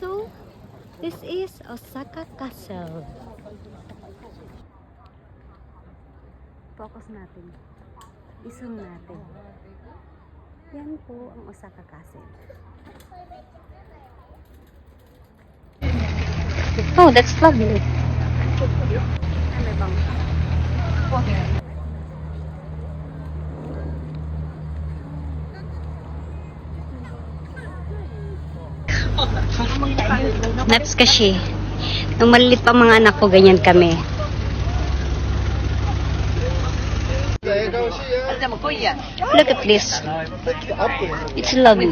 So, this is Osaka Castle. Focus natin. I-zoom natin. Yan po ang Osaka Castle. Oh, that's lovely. Ano bang? Nuts kasi. Nung malilit pa mga anak ko, ganyan kami. Look at this. It's lovely.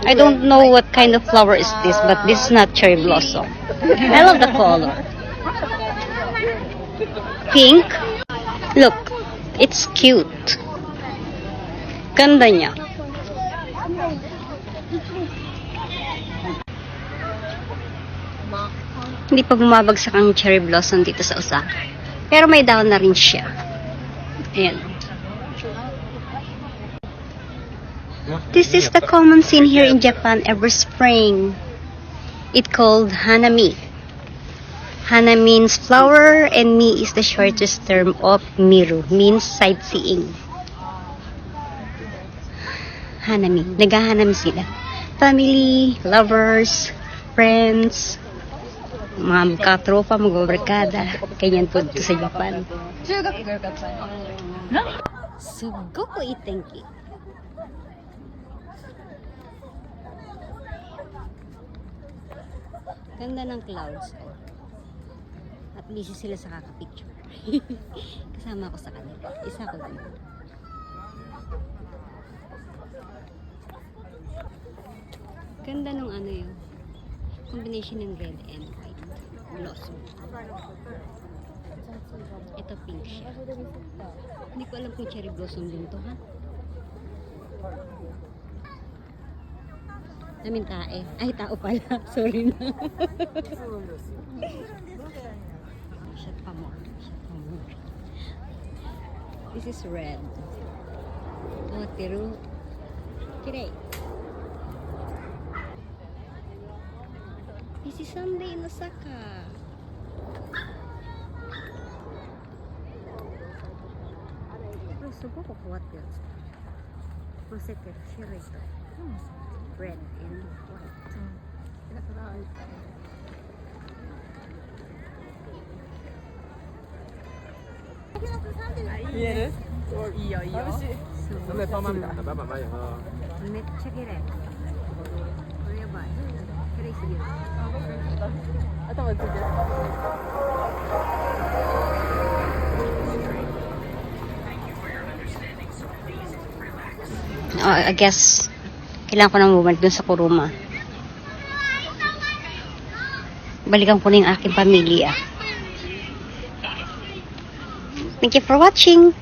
I don't know what kind of flower is this, but this is not cherry blossom. I love the color. Pink. Look, it's cute. Ganda niya. Hindi pa bumabagsak ang cherry blossom dito sa Osaka. Pero may dahon na rin siya. Ayan. This is the common scene here in Japan every spring. It's called Hanami. Hana means flower and mi is the shortest term of miru, means sightseeing. Hanami. Naghahanam sila. Family, lovers, friends, mga katropa, mag-barkada. Ganyan po dito sa Japan. Sugoku itenki. Ganda ng clouds. At busy sila sa kakapicture. Kasama ako sa kanila. Isa ko din. Ganda nung ano yun. Combination ng red and white. Blossom. Ito pink siya. Hindi ko alam kung cherry blossom din to, ha? Namin tae. Ay, tao pala. Sorry na. Shut pa more. Shut pa more. This is red. Oh, tiru. Kirei. This is Sunday in Osaka. Oh, sugoku kuwat yun. Masete, shirei. Red and white. I guess kailangan ko nang bumalik dun sa Kuruma. Balikan ko na yung aking pamilya. Thank you for watching.